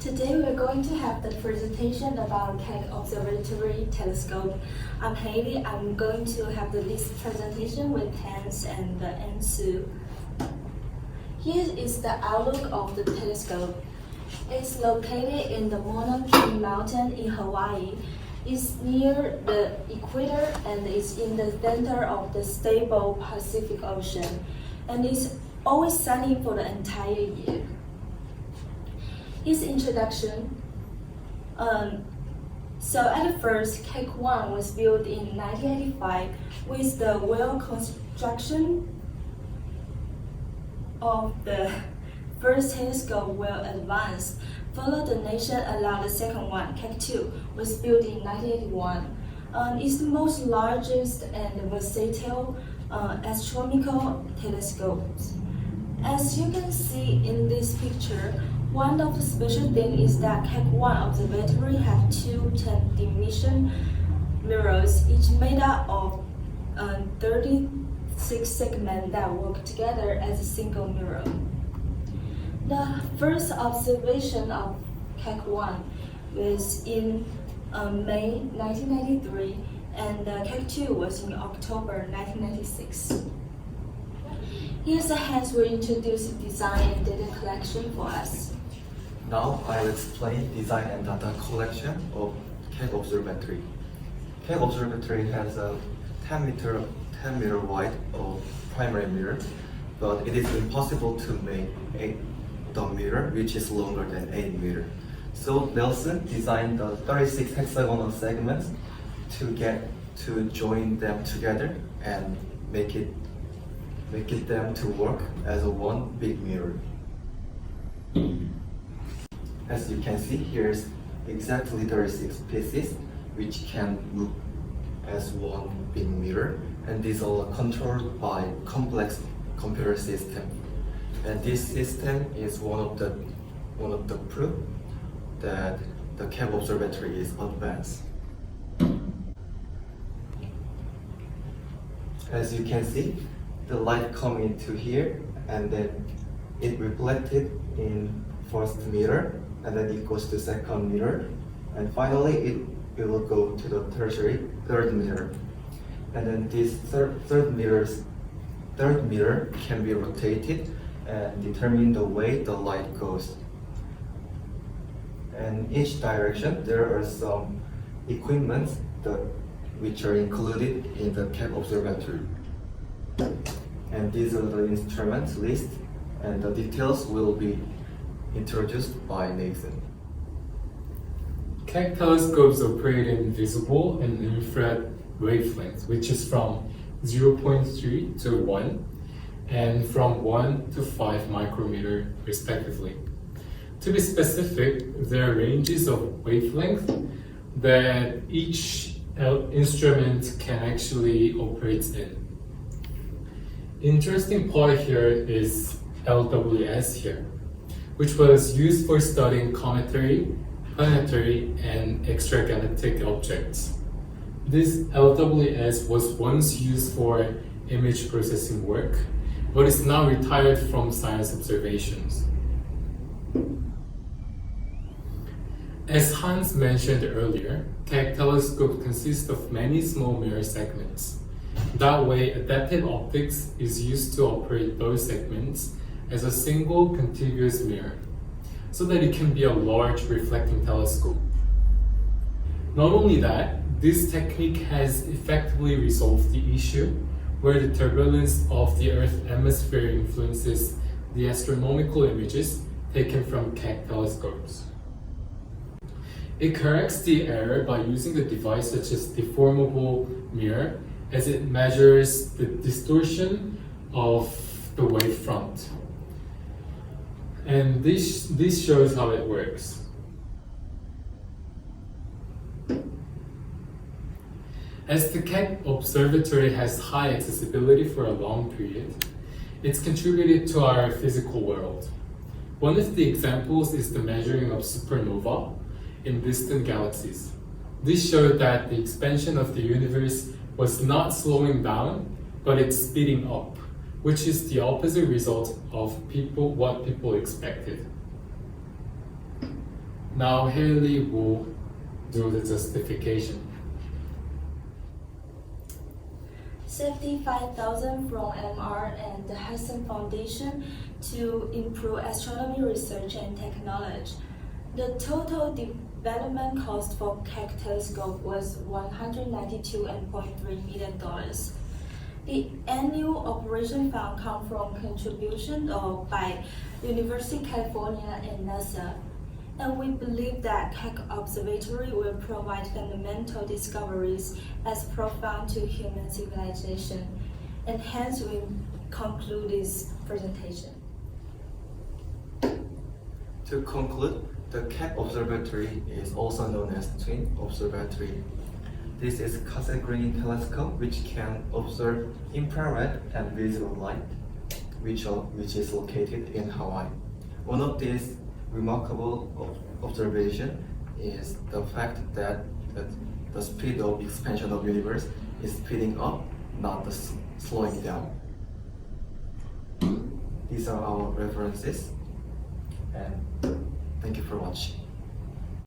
Today we're going to have the presentation about KECK Observatory telescope. I'm Haley. I'm going to have this presentation with Hans and Ensu. Here is the outlook of the telescope. It's located in the Monarch Mountain in Hawaii. It's near the equator and is in the center of the stable Pacific Ocean, and it's always sunny for the entire year. His introduction. So at first, KECK-1 was built in 1985 with the well construction of the first telescope well advanced. Followed the nation allowed the second one, KECK-2, was built in 1981. It's the most largest and versatile astronomical telescopes. As you can see in this picture, one of the special things is that KECK-1 Observatory have two 10-dimension mirrors, each made up of 36 segments that work together as a single mirror. The first observation of KECK-1 was in May 1993, and KECK-2 was in October 1996. Here's Hans will introduce design and data collection for us. Now I'll explain design and data collection of KECK Observatory. KECK Observatory has a 10 meter wide primary mirror, but it is impossible to make the mirror which is longer than 8 meters. So Nelson designed the 36 hexagonal segments to join them together and make them to work as a one big mirror. As you can see, here's exactly 36 pieces which can look as one big mirror, and these are controlled by complex computer system. And this system is one of the proof that the KECK Observatory is advanced. As you can see, the light come into here, and then it reflected in first mirror, and then it goes to second mirror, and finally it will go to the third mirror. And then this third mirror can be rotated and determine the way the light goes. And each direction there are some equipment which are included in the KECK Observatory. And these are the instruments list, and the details will be introduced by Nathan. KECK telescopes operate in visible and infrared wavelengths, which is from 0.3 to 1 and from 1 to 5 micrometer respectively. To be specific, there are ranges of wavelength that each instrument can actually operate in. Interesting part here is LWS here, which was used for studying cometary, planetary, and extragalactic objects. This LWS was once used for image processing work, but is now retired from science observations. As Hans mentioned earlier, KECK telescope consists of many small mirror segments. That way, adaptive optics is used to operate those segments as a single contiguous mirror, so that it can be a large reflecting telescope. Not only that, this technique has effectively resolved the issue where the turbulence of the Earth's atmosphere influences the astronomical images taken from KECK telescopes. It corrects the error by using a device such as deformable mirror, as it measures the distortion of the wavefront. And this shows how it works. As the KECK Observatory has high accessibility for a long period, it's contributed to our physical world. One of the examples is the measuring of supernova in distant galaxies. This showed that the expansion of the universe was not slowing down, but it's speeding up, which is the opposite result of what people expected. Now Haley will do the justification. Safety 5000 from MR and the Hudson Foundation to improve astronomy research and technology. The total development cost for KECK telescope was $192.3 million. The annual operation fund comes from contribution by University of California and NASA. And we believe that KECK Observatory will provide fundamental discoveries as profound to human civilization. And hence we conclude this presentation. To conclude, the KECK Observatory is also known as Twin Observatory. This is a cassette-green telescope which can observe infrared and visible light, which is located in Hawaii. One of these remarkable observation is the fact that the speed of expansion of universe is speeding up, not slowing down. These are our references, and thank you for watching.